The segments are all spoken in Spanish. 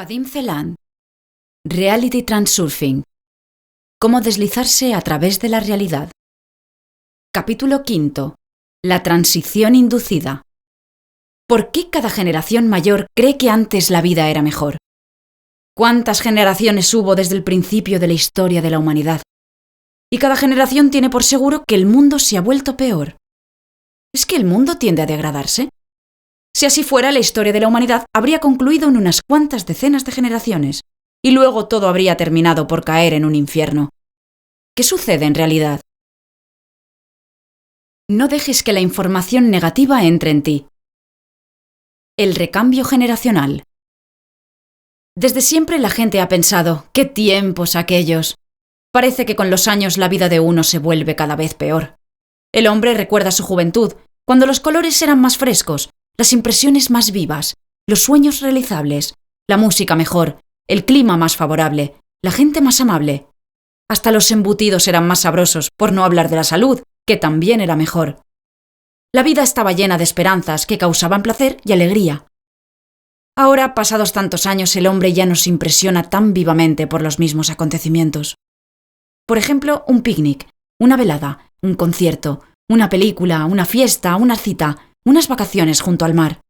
Vadim Zeland. Reality Transurfing. Cómo deslizarse a través de la realidad. Capítulo 5. La transición inducida. ¿Por qué cada generación mayor cree que antes la vida era mejor? ¿Cuántas generaciones hubo desde el principio de la historia de la humanidad? Y cada generación tiene por seguro que el mundo se ha vuelto peor. ¿Es que el mundo tiende a degradarse? Si así fuera, la historia de la humanidad habría concluido en unas cuantas decenas de generaciones, y luego todo habría terminado por caer en un infierno. ¿Qué sucede en realidad? No dejes que la información negativa entre en ti. El recambio generacional. Desde siempre la gente ha pensado, ¡qué tiempos aquellos! Parece que con los años la vida de uno se vuelve cada vez peor. El hombre recuerda su juventud, cuando los colores eran más frescos, las impresiones más vivas, los sueños realizables, la música mejor, el clima más favorable, la gente más amable. Hasta los embutidos eran más sabrosos, por no hablar de la salud, que también era mejor. La vida estaba llena de esperanzas que causaban placer y alegría. Ahora, pasados tantos años, el hombre ya no se impresiona tan vivamente por los mismos acontecimientos. Por ejemplo, un picnic, una velada, un concierto, una película, una fiesta, una cita, unas vacaciones junto al mar.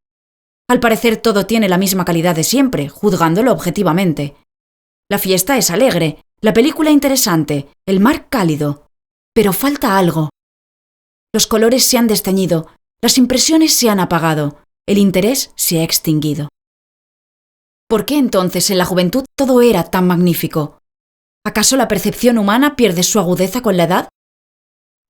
Al parecer todo tiene la misma calidad de siempre, juzgándolo objetivamente. La fiesta es alegre, la película interesante, el mar cálido. Pero falta algo. Los colores se han desteñido, las impresiones se han apagado, el interés se ha extinguido. ¿Por qué entonces en la juventud todo era tan magnífico? ¿Acaso la percepción humana pierde su agudeza con la edad?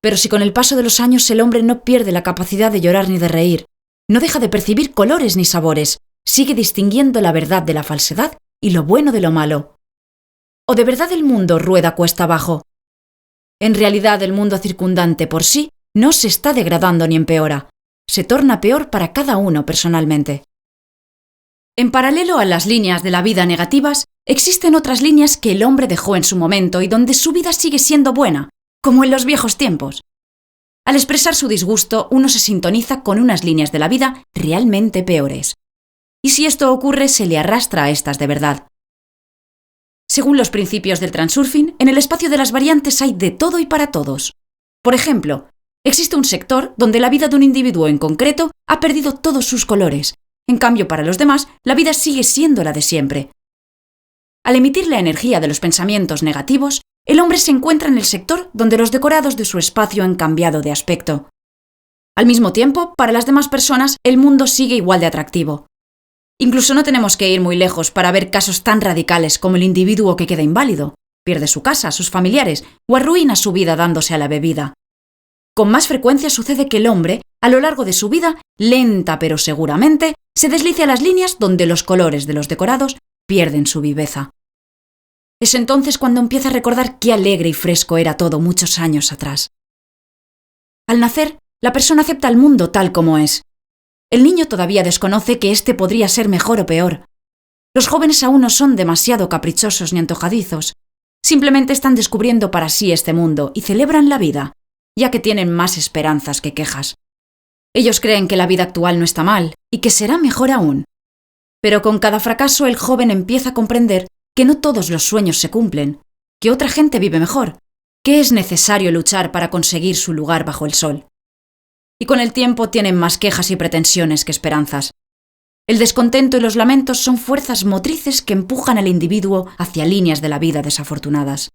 Pero si con el paso de los años el hombre no pierde la capacidad de llorar ni de reír, no deja de percibir colores ni sabores, sigue distinguiendo la verdad de la falsedad y lo bueno de lo malo. ¿O de verdad el mundo rueda cuesta abajo? En realidad el mundo circundante por sí no se está degradando ni empeora, se torna peor para cada uno personalmente. En paralelo a las líneas de la vida negativas, existen otras líneas que el hombre dejó en su momento y donde su vida sigue siendo buena, como en los viejos tiempos. Al expresar su disgusto, uno se sintoniza con unas líneas de la vida realmente peores. Y si esto ocurre, se le arrastra a estas de verdad. Según los principios del transurfing, en el espacio de las variantes hay de todo y para todos. Por ejemplo, existe un sector donde la vida de un individuo en concreto ha perdido todos sus colores. En cambio, para los demás, la vida sigue siendo la de siempre. Al emitir la energía de los pensamientos negativos, el hombre se encuentra en el sector donde los decorados de su espacio han cambiado de aspecto. Al mismo tiempo, para las demás personas, el mundo sigue igual de atractivo. Incluso no tenemos que ir muy lejos para ver casos tan radicales como el individuo que queda inválido, pierde su casa, sus familiares o arruina su vida dándose a la bebida. Con más frecuencia sucede que el hombre, a lo largo de su vida, lenta pero seguramente, se deslice a las líneas donde los colores de los decorados pierden su viveza. Es entonces cuando empieza a recordar qué alegre y fresco era todo muchos años atrás. Al nacer, la persona acepta el mundo tal como es. El niño todavía desconoce que éste podría ser mejor o peor. Los jóvenes aún no son demasiado caprichosos ni antojadizos. Simplemente están descubriendo para sí este mundo y celebran la vida, ya que tienen más esperanzas que quejas. Ellos creen que la vida actual no está mal y que será mejor aún. Pero con cada fracaso el joven empieza a comprender que no todos los sueños se cumplen, que otra gente vive mejor, que es necesario luchar para conseguir su lugar bajo el sol. Y con el tiempo tienen más quejas y pretensiones que esperanzas. El descontento y los lamentos son fuerzas motrices que empujan al individuo hacia líneas de la vida desafortunadas.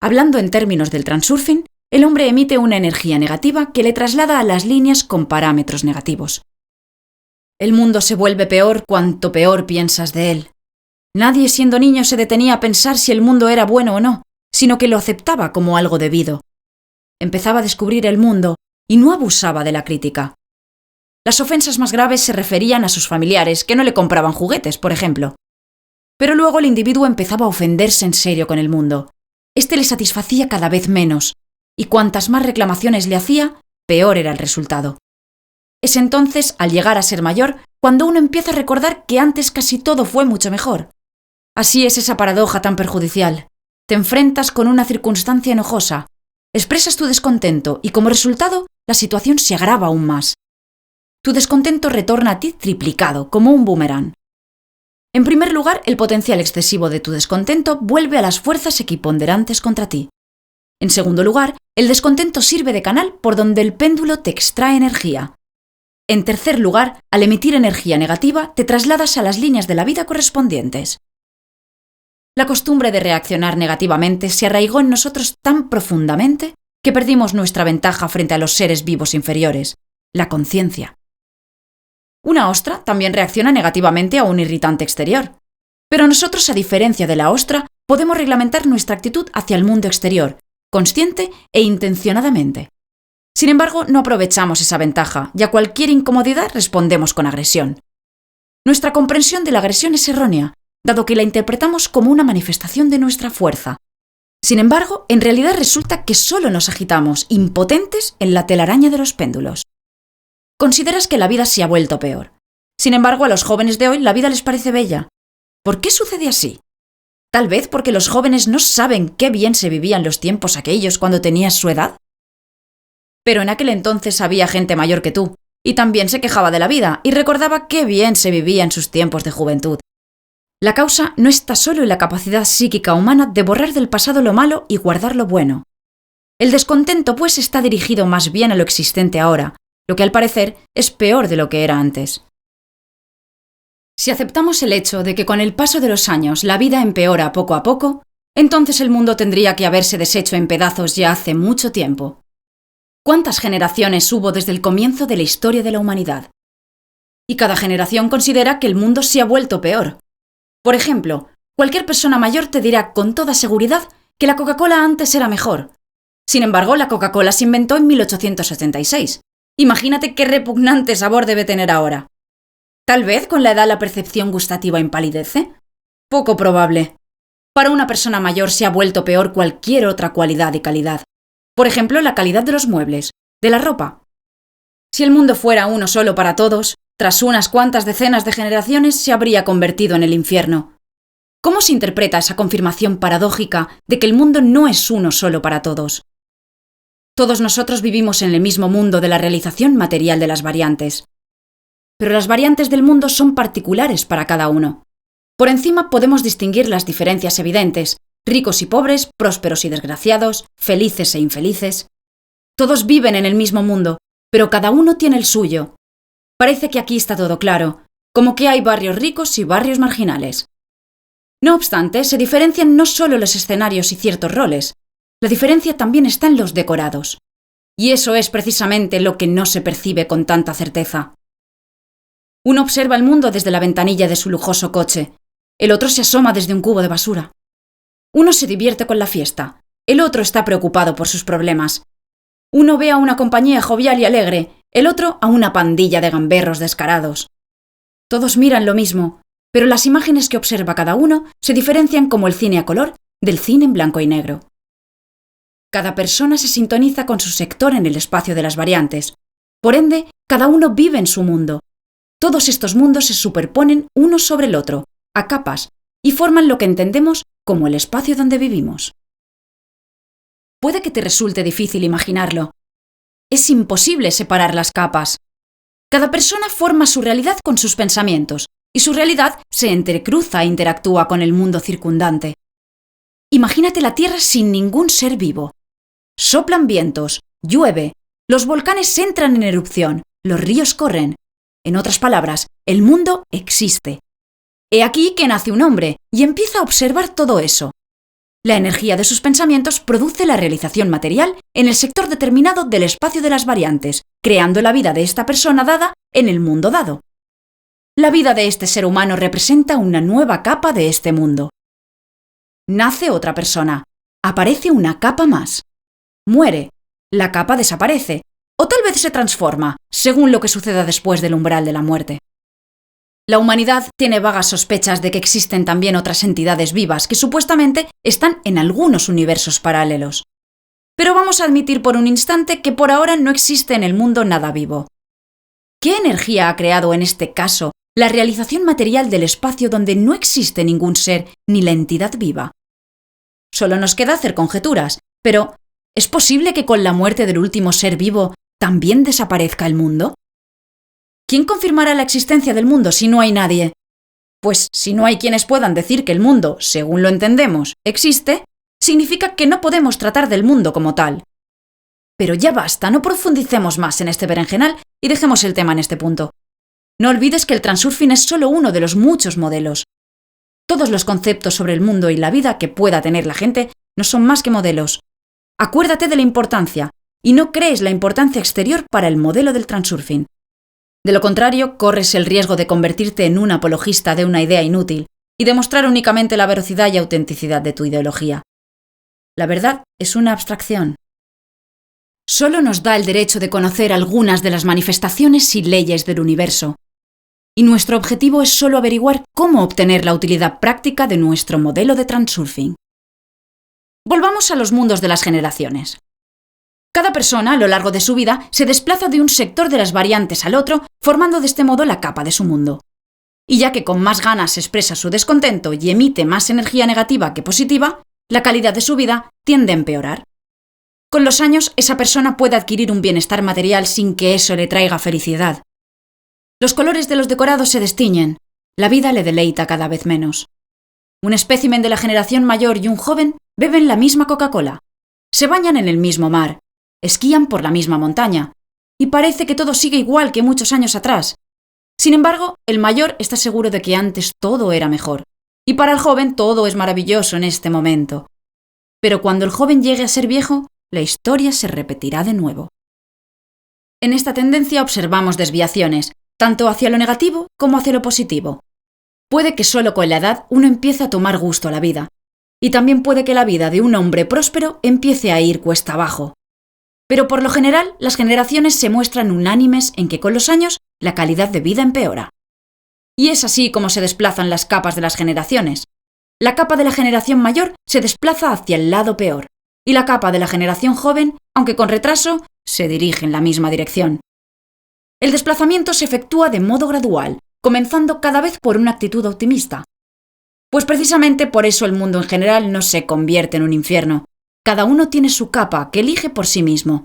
Hablando en términos del transurfing, el hombre emite una energía negativa que le traslada a las líneas con parámetros negativos. El mundo se vuelve peor cuanto peor piensas de él. Nadie siendo niño se detenía a pensar si el mundo era bueno o no, sino que lo aceptaba como algo debido. Empezaba a descubrir el mundo y no abusaba de la crítica. Las ofensas más graves se referían a sus familiares, que no le compraban juguetes, por ejemplo. Pero luego el individuo empezaba a ofenderse en serio con el mundo. Este le satisfacía cada vez menos, y cuantas más reclamaciones le hacía, peor era el resultado. Es entonces, al llegar a ser mayor, cuando uno empieza a recordar que antes casi todo fue mucho mejor. Así es esa paradoja tan perjudicial. Te enfrentas con una circunstancia enojosa, expresas tu descontento y como resultado, la situación se agrava aún más. Tu descontento retorna a ti triplicado, como un boomerang. En primer lugar, el potencial excesivo de tu descontento vuelve a las fuerzas equiponderantes contra ti. En segundo lugar, el descontento sirve de canal por donde el péndulo te extrae energía. En tercer lugar, al emitir energía negativa, te trasladas a las líneas de la vida correspondientes. La costumbre de reaccionar negativamente se arraigó en nosotros tan profundamente que perdimos nuestra ventaja frente a los seres vivos inferiores, la conciencia. Una ostra también reacciona negativamente a un irritante exterior. Pero nosotros, a diferencia de la ostra, podemos reglamentar nuestra actitud hacia el mundo exterior, consciente e intencionadamente. Sin embargo, no aprovechamos esa ventaja y a cualquier incomodidad respondemos con agresión. Nuestra comprensión de la agresión es errónea, dado que la interpretamos como una manifestación de nuestra fuerza. Sin embargo, en realidad resulta que solo nos agitamos, impotentes, en la telaraña de los péndulos. Consideras que la vida se ha vuelto peor. Sin embargo, a los jóvenes de hoy la vida les parece bella. ¿Por qué sucede así? Tal vez porque los jóvenes no saben qué bien se vivían los tiempos aquellos cuando tenías su edad. Pero en aquel entonces había gente mayor que tú, y también se quejaba de la vida y recordaba qué bien se vivía en sus tiempos de juventud. La causa no está solo en la capacidad psíquica humana de borrar del pasado lo malo y guardar lo bueno. El descontento, pues, está dirigido más bien a lo existente ahora, lo que al parecer es peor de lo que era antes. Si aceptamos el hecho de que con el paso de los años la vida empeora poco a poco, entonces el mundo tendría que haberse deshecho en pedazos ya hace mucho tiempo. ¿Cuántas generaciones hubo desde el comienzo de la historia de la humanidad? Y cada generación considera que el mundo se ha vuelto peor. Por ejemplo, cualquier persona mayor te dirá con toda seguridad que la Coca-Cola antes era mejor. Sin embargo, la Coca-Cola se inventó en 1886. Imagínate qué repugnante sabor debe tener ahora. ¿Tal vez con la edad la percepción gustativa empalidece? Poco probable. Para una persona mayor se ha vuelto peor cualquier otra cualidad y calidad. Por ejemplo, la calidad de los muebles, de la ropa. Si el mundo fuera uno solo para todos, tras unas cuantas decenas de generaciones se habría convertido en el infierno. ¿Cómo se interpreta esa confirmación paradójica de que el mundo no es uno solo para todos? Todos nosotros vivimos en el mismo mundo de la realización material de las variantes. Pero las variantes del mundo son particulares para cada uno. Por encima podemos distinguir las diferencias evidentes: ricos y pobres, prósperos y desgraciados, felices e infelices. Todos viven en el mismo mundo, pero cada uno tiene el suyo. Parece que aquí está todo claro, como que hay barrios ricos y barrios marginales. No obstante, se diferencian no solo los escenarios y ciertos roles, la diferencia también está en los decorados. Y eso es precisamente lo que no se percibe con tanta certeza. Uno observa el mundo desde la ventanilla de su lujoso coche, el otro se asoma desde un cubo de basura. Uno se divierte con la fiesta, el otro está preocupado por sus problemas. Uno ve a una compañía jovial y alegre, el otro a una pandilla de gamberros descarados. Todos miran lo mismo, pero las imágenes que observa cada uno se diferencian como el cine a color del cine en blanco y negro. Cada persona se sintoniza con su sector en el espacio de las variantes. Por ende, cada uno vive en su mundo. Todos estos mundos se superponen uno sobre el otro, a capas, y forman lo que entendemos como el espacio donde vivimos. Puede que te resulte difícil imaginarlo. Es imposible separar las capas. Cada persona forma su realidad con sus pensamientos, y su realidad se entrecruza e interactúa con el mundo circundante. Imagínate la Tierra sin ningún ser vivo. Soplan vientos, llueve, los volcanes entran en erupción, los ríos corren. En otras palabras, el mundo existe. He aquí que nace un hombre y empieza a observar todo eso. La energía de sus pensamientos produce la realización material en el sector determinado del espacio de las variantes, creando la vida de esta persona dada en el mundo dado. La vida de este ser humano representa una nueva capa de este mundo. Nace otra persona, aparece una capa más. Muere, la capa desaparece, o tal vez se transforma, según lo que suceda después del umbral de la muerte. La humanidad tiene vagas sospechas de que existen también otras entidades vivas que supuestamente están en algunos universos paralelos. Pero vamos a admitir por un instante que por ahora no existe en el mundo nada vivo. ¿Qué energía ha creado en este caso la realización material del espacio donde no existe ningún ser ni la entidad viva? Solo nos queda hacer conjeturas, pero ¿es posible que con la muerte del último ser vivo también desaparezca el mundo? ¿Quién confirmará la existencia del mundo si no hay nadie? Pues si no hay quienes puedan decir que el mundo, según lo entendemos, existe, significa que no podemos tratar del mundo como tal. Pero ya basta, no profundicemos más en este berenjenal y dejemos el tema en este punto. No olvides que el transurfing es solo uno de los muchos modelos. Todos los conceptos sobre el mundo y la vida que pueda tener la gente no son más que modelos. Acuérdate de la importancia y no crees la importancia exterior para el modelo del transurfing. De lo contrario, corres el riesgo de convertirte en un apologista de una idea inútil y demostrar únicamente la veracidad y autenticidad de tu ideología. La verdad es una abstracción. Solo nos da el derecho de conocer algunas de las manifestaciones y leyes del universo. Y nuestro objetivo es solo averiguar cómo obtener la utilidad práctica de nuestro modelo de transurfing. Volvamos a los mundos de las generaciones. Cada persona, a lo largo de su vida, se desplaza de un sector de las variantes al otro, formando de este modo la capa de su mundo. Y ya que con más ganas expresa su descontento y emite más energía negativa que positiva, la calidad de su vida tiende a empeorar. Con los años, esa persona puede adquirir un bienestar material sin que eso le traiga felicidad. Los colores de los decorados se destiñen, la vida le deleita cada vez menos. Un espécimen de la generación mayor y un joven beben la misma Coca-Cola, se bañan en el mismo mar, esquían por la misma montaña, y parece que todo sigue igual que muchos años atrás. Sin embargo, el mayor está seguro de que antes todo era mejor, y para el joven todo es maravilloso en este momento. Pero cuando el joven llegue a ser viejo, la historia se repetirá de nuevo. En esta tendencia observamos desviaciones, tanto hacia lo negativo como hacia lo positivo. Puede que solo con la edad uno empiece a tomar gusto a la vida, y también puede que la vida de un hombre próspero empiece a ir cuesta abajo. Pero por lo general, las generaciones se muestran unánimes en que con los años la calidad de vida empeora. Y es así como se desplazan las capas de las generaciones. La capa de la generación mayor se desplaza hacia el lado peor, y la capa de la generación joven, aunque con retraso, se dirige en la misma dirección. El desplazamiento se efectúa de modo gradual, comenzando cada vez por una actitud optimista. Pues precisamente por eso el mundo en general no se convierte en un infierno. Cada uno tiene su capa, que elige por sí mismo.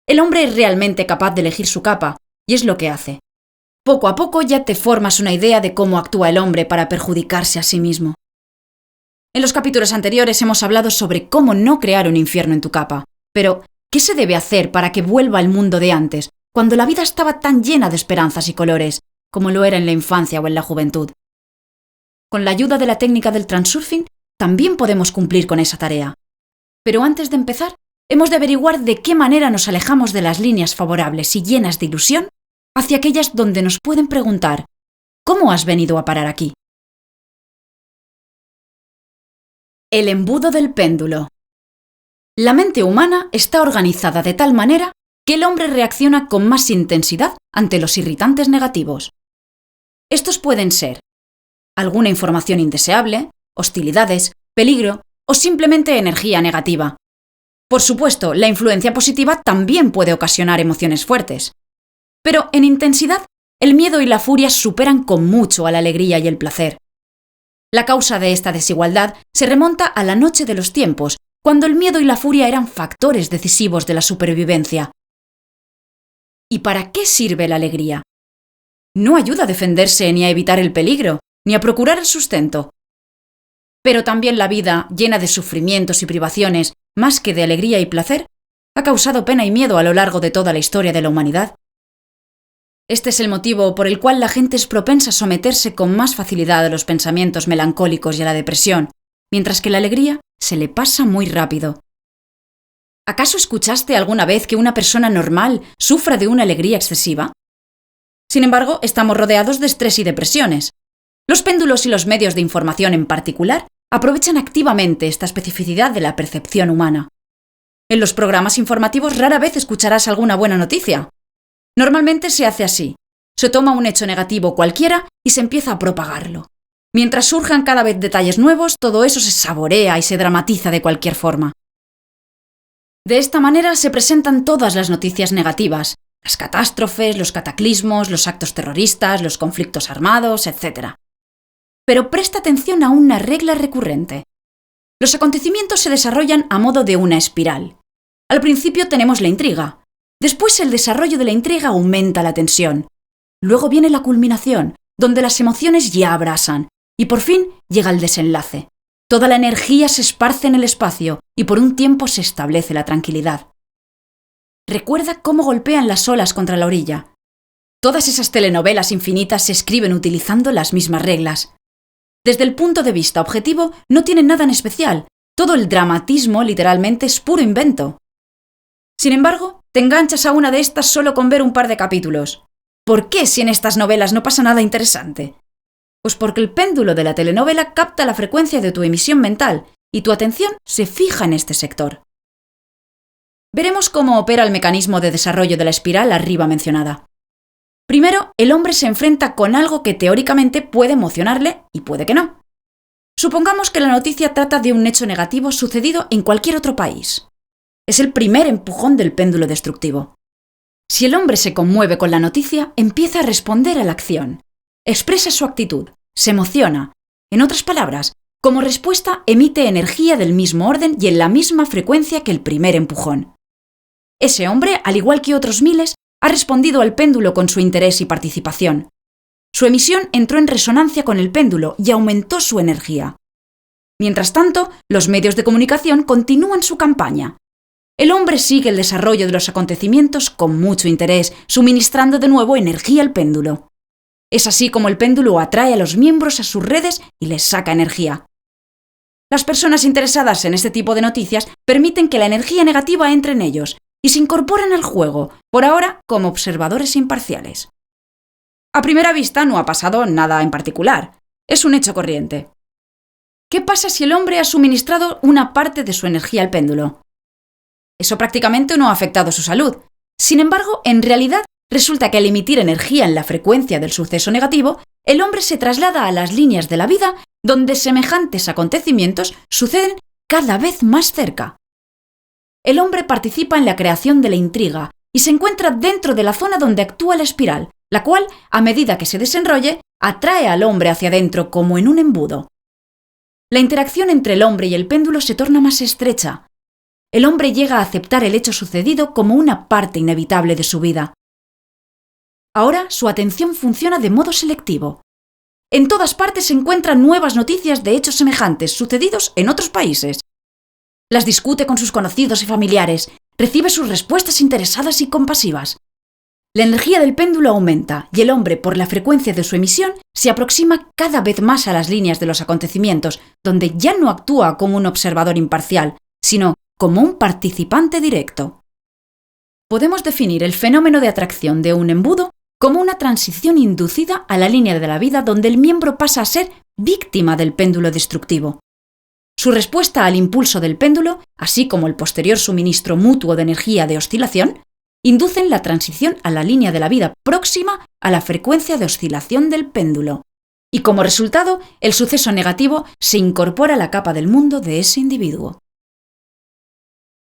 El hombre es realmente capaz de elegir su capa, y es lo que hace. Poco a poco ya te formas una idea de cómo actúa el hombre para perjudicarse a sí mismo. En los capítulos anteriores hemos hablado sobre cómo no crear un infierno en tu capa. Pero, ¿qué se debe hacer para que vuelva al mundo de antes, cuando la vida estaba tan llena de esperanzas y colores, como lo era en la infancia o en la juventud? Con la ayuda de la técnica del transurfing, también podemos cumplir con esa tarea. Pero antes de empezar, hemos de averiguar de qué manera nos alejamos de las líneas favorables y llenas de ilusión hacia aquellas donde nos pueden preguntar ¿cómo has venido a parar aquí? El embudo del péndulo. La mente humana está organizada de tal manera que el hombre reacciona con más intensidad ante los irritantes negativos. Estos pueden ser alguna información indeseable, hostilidades, peligro o simplemente energía negativa. Por supuesto, la influencia positiva también puede ocasionar emociones fuertes. Pero en intensidad, el miedo y la furia superan con mucho a la alegría y el placer. La causa de esta desigualdad se remonta a la noche de los tiempos, cuando el miedo y la furia eran factores decisivos de la supervivencia. ¿Y para qué sirve la alegría? No ayuda a defenderse ni a evitar el peligro, ni a procurar el sustento. Pero también la vida, llena de sufrimientos y privaciones, más que de alegría y placer, ha causado pena y miedo a lo largo de toda la historia de la humanidad. Este es el motivo por el cual la gente es propensa a someterse con más facilidad a los pensamientos melancólicos y a la depresión, mientras que la alegría se le pasa muy rápido. ¿Acaso escuchaste alguna vez que una persona normal sufra de una alegría excesiva? Sin embargo, estamos rodeados de estrés y depresiones. Los péndulos y los medios de información en particular aprovechan activamente esta especificidad de la percepción humana. En los programas informativos rara vez escucharás alguna buena noticia. Normalmente se hace así. Se toma un hecho negativo cualquiera y se empieza a propagarlo. Mientras surjan cada vez detalles nuevos, todo eso se saborea y se dramatiza de cualquier forma. De esta manera se presentan todas las noticias negativas, las catástrofes, los cataclismos, los actos terroristas, los conflictos armados, etc. Pero presta atención a una regla recurrente. Los acontecimientos se desarrollan a modo de una espiral. Al principio tenemos la intriga. Después el desarrollo de la intriga aumenta la tensión. Luego viene la culminación, donde las emociones ya abrasan, y por fin llega el desenlace. Toda la energía se esparce en el espacio y por un tiempo se establece la tranquilidad. Recuerda cómo golpean las olas contra la orilla. Todas esas telenovelas infinitas se escriben utilizando las mismas reglas. Desde el punto de vista objetivo, no tienen nada en especial. Todo el dramatismo literalmente es puro invento. Sin embargo, te enganchas a una de estas solo con ver un par de capítulos. ¿Por qué si en estas novelas no pasa nada interesante? Pues porque el péndulo de la telenovela capta la frecuencia de tu emisión mental y tu atención se fija en este sector. Veremos cómo opera el mecanismo de desarrollo de la espiral arriba mencionada. Primero, el hombre se enfrenta con algo que teóricamente puede emocionarle y puede que no. Supongamos que la noticia trata de un hecho negativo sucedido en cualquier otro país. Es el primer empujón del péndulo destructivo. Si el hombre se conmueve con la noticia, empieza a responder a la acción. Expresa su actitud, se emociona. En otras palabras, como respuesta emite energía del mismo orden y en la misma frecuencia que el primer empujón. Ese hombre, al igual que otros miles, ha respondido al péndulo con su interés y participación. Su emisión entró en resonancia con el péndulo y aumentó su energía. Mientras tanto, los medios de comunicación continúan su campaña. El hombre sigue el desarrollo de los acontecimientos con mucho interés, suministrando de nuevo energía al péndulo. Es así como el péndulo atrae a los miembros a sus redes y les saca energía. Las personas interesadas en este tipo de noticias permiten que la energía negativa entre en ellos y se incorporan al juego, por ahora como observadores imparciales. A primera vista no ha pasado nada en particular. Es un hecho corriente. ¿Qué pasa si el hombre ha suministrado una parte de su energía al péndulo? Eso prácticamente no ha afectado su salud. Sin embargo, en realidad, resulta que al emitir energía en la frecuencia del suceso negativo, el hombre se traslada a las líneas de la vida donde semejantes acontecimientos suceden cada vez más cerca. El hombre participa en la creación de la intriga y se encuentra dentro de la zona donde actúa la espiral, la cual, a medida que se desenrolle, atrae al hombre hacia adentro como en un embudo. La interacción entre el hombre y el péndulo se torna más estrecha. El hombre llega a aceptar el hecho sucedido como una parte inevitable de su vida. Ahora su atención funciona de modo selectivo. En todas partes se encuentran nuevas noticias de hechos semejantes sucedidos en otros países. Las discute con sus conocidos y familiares, recibe sus respuestas interesadas y compasivas. La energía del péndulo aumenta y el hombre, por la frecuencia de su emisión, se aproxima cada vez más a las líneas de los acontecimientos, donde ya no actúa como un observador imparcial, sino como un participante directo. Podemos definir el fenómeno de atracción de un embudo como una transición inducida a la línea de la vida donde el miembro pasa a ser víctima del péndulo destructivo. Su respuesta al impulso del péndulo, así como el posterior suministro mutuo de energía de oscilación, inducen la transición a la línea de la vida próxima a la frecuencia de oscilación del péndulo. Y como resultado, el suceso negativo se incorpora a la capa del mundo de ese individuo.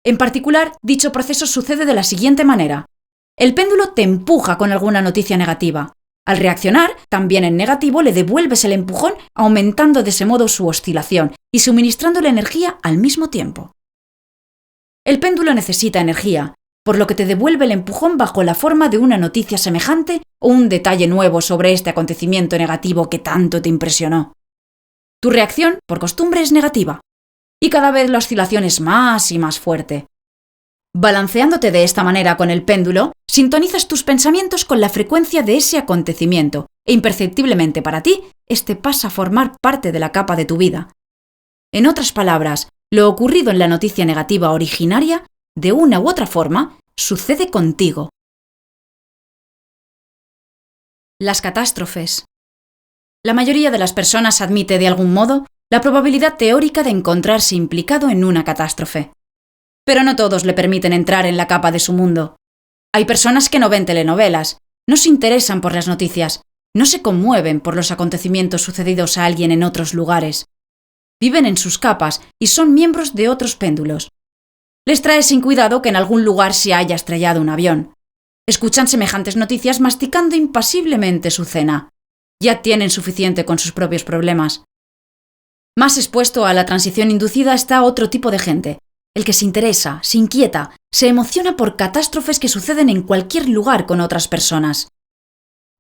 En particular, dicho proceso sucede de la siguiente manera. El péndulo te empuja con alguna noticia negativa. Al reaccionar, también en negativo, le devuelves el empujón, aumentando de ese modo su oscilación y suministrándole energía al mismo tiempo. El péndulo necesita energía, por lo que te devuelve el empujón bajo la forma de una noticia semejante o un detalle nuevo sobre este acontecimiento negativo que tanto te impresionó. Tu reacción, por costumbre, es negativa, y cada vez la oscilación es más y más fuerte. Balanceándote de esta manera con el péndulo, sintonizas tus pensamientos con la frecuencia de ese acontecimiento e imperceptiblemente para ti, este pasa a formar parte de la capa de tu vida. En otras palabras, lo ocurrido en la noticia negativa originaria, de una u otra forma, sucede contigo. Las catástrofes. La mayoría de las personas admite de algún modo la probabilidad teórica de encontrarse implicado en una catástrofe. Pero no todos le permiten entrar en la capa de su mundo. Hay personas que no ven telenovelas, no se interesan por las noticias, no se conmueven por los acontecimientos sucedidos a alguien en otros lugares. Viven en sus capas y son miembros de otros péndulos. Les trae sin cuidado que en algún lugar se haya estrellado un avión. Escuchan semejantes noticias masticando impasiblemente su cena. Ya tienen suficiente con sus propios problemas. Más expuesto a la transición inducida está otro tipo de gente, el que se interesa, se inquieta, se emociona por catástrofes que suceden en cualquier lugar con otras personas.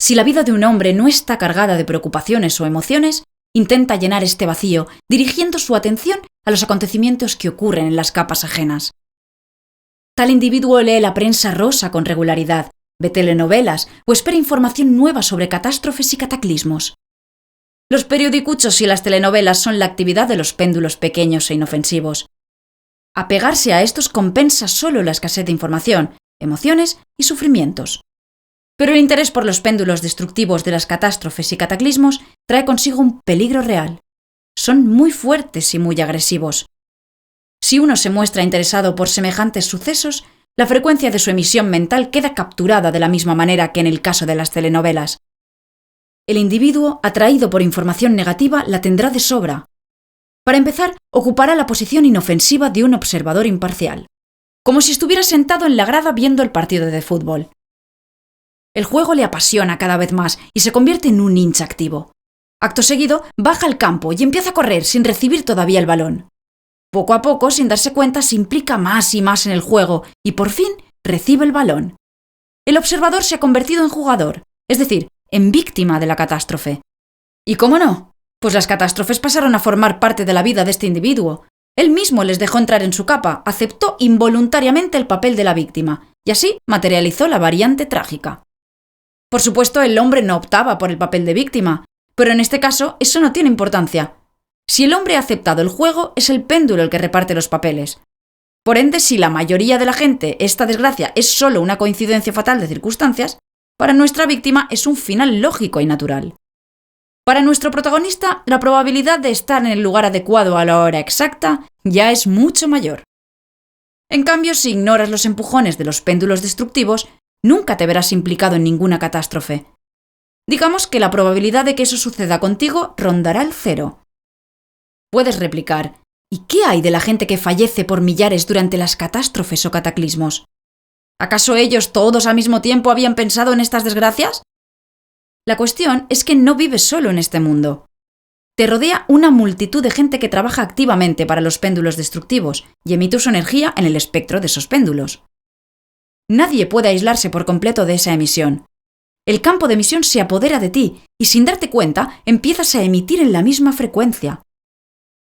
Si la vida de un hombre no está cargada de preocupaciones o emociones, intenta llenar este vacío dirigiendo su atención a los acontecimientos que ocurren en las capas ajenas. Tal individuo lee la prensa rosa con regularidad, ve telenovelas o espera información nueva sobre catástrofes y cataclismos. Los periodicuchos y las telenovelas son la actividad de los péndulos pequeños e inofensivos. Apegarse a estos compensa solo la escasez de información, emociones y sufrimientos. Pero el interés por los péndulos destructivos de las catástrofes y cataclismos trae consigo un peligro real. Son muy fuertes y muy agresivos. Si uno se muestra interesado por semejantes sucesos, la frecuencia de su emisión mental queda capturada de la misma manera que en el caso de las telenovelas. El individuo, atraído por información negativa, la tendrá de sobra. Para empezar, ocupará la posición inofensiva de un observador imparcial, como si estuviera sentado en la grada viendo el partido de fútbol. El juego le apasiona cada vez más y se convierte en un hincha activo. Acto seguido, baja al campo y empieza a correr sin recibir todavía el balón. Poco a poco, sin darse cuenta, se implica más y más en el juego y por fin recibe el balón. El observador se ha convertido en jugador, es decir, en víctima de la catástrofe. ¿Y cómo no? Pues las catástrofes pasaron a formar parte de la vida de este individuo. Él mismo les dejó entrar en su capa, aceptó involuntariamente el papel de la víctima y así materializó la variante trágica. Por supuesto, el hombre no optaba por el papel de víctima, pero en este caso eso no tiene importancia. Si el hombre ha aceptado el juego, es el péndulo el que reparte los papeles. Por ende, si la mayoría de la gente esta desgracia es solo una coincidencia fatal de circunstancias, para nuestra víctima es un final lógico y natural. Para nuestro protagonista, la probabilidad de estar en el lugar adecuado a la hora exacta ya es mucho mayor. En cambio, si ignoras los empujones de los péndulos destructivos, nunca te verás implicado en ninguna catástrofe. Digamos que la probabilidad de que eso suceda contigo rondará el 0. Puedes replicar, ¿y qué hay de la gente que fallece por millares durante las catástrofes o cataclismos? ¿Acaso ellos todos al mismo tiempo habían pensado en estas desgracias? La cuestión es que no vives solo en este mundo. Te rodea una multitud de gente que trabaja activamente para los péndulos destructivos y emite su energía en el espectro de esos péndulos. Nadie puede aislarse por completo de esa emisión. El campo de emisión se apodera de ti y sin darte cuenta empiezas a emitir en la misma frecuencia.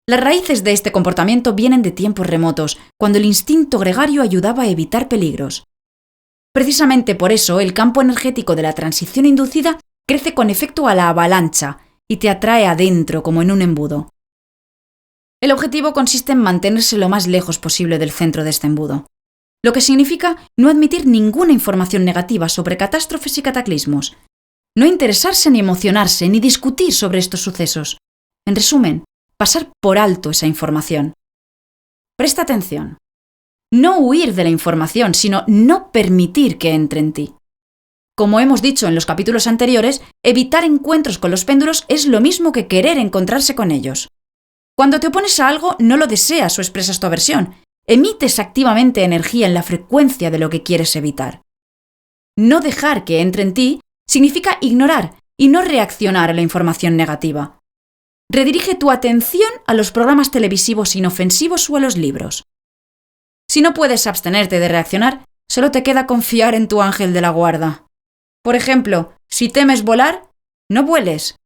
Las raíces de este comportamiento vienen de tiempos remotos, cuando el instinto gregario ayudaba a evitar peligros. Precisamente por eso el campo energético de la transición inducida crece con efecto a la avalancha y te atrae adentro como en un embudo. El objetivo consiste en mantenerse lo más lejos posible del centro de este embudo, lo que significa no admitir ninguna información negativa sobre catástrofes y cataclismos, no interesarse ni emocionarse ni discutir sobre estos sucesos. En resumen, pasar por alto esa información. Presta atención. No huir de la información, sino no permitir que entre en ti. Como hemos dicho en los capítulos anteriores, evitar encuentros con los péndulos es lo mismo que querer encontrarse con ellos. Cuando te opones a algo, no lo deseas o expresas tu aversión. Emites activamente energía en la frecuencia de lo que quieres evitar. No dejar que entre en ti significa ignorar y no reaccionar a la información negativa. Redirige tu atención a los programas televisivos inofensivos o a los libros. Si no puedes abstenerte de reaccionar, solo te queda confiar en tu ángel de la guarda. Por ejemplo, si temes volar, no vueles.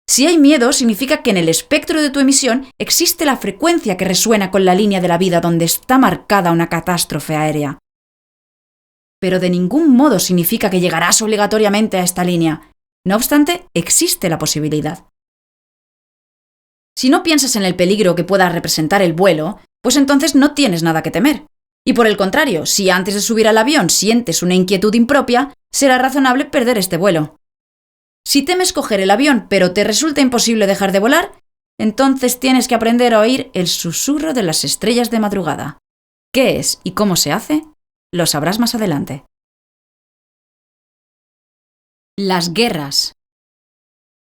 Si hay miedo, significa que en el espectro de tu emisión existe la frecuencia que resuena con la línea de la vida donde está marcada una catástrofe aérea. Pero de ningún modo significa que llegarás obligatoriamente a esta línea. No obstante, existe la posibilidad. Si no piensas en el peligro que pueda representar el vuelo, pues entonces no tienes nada que temer. Y por el contrario, si antes de subir al avión sientes una inquietud impropia, será razonable perder este vuelo. Si temes coger el avión pero te resulta imposible dejar de volar, entonces tienes que aprender a oír el susurro de las estrellas de madrugada. ¿Qué es y cómo se hace? Lo sabrás más adelante. Las guerras.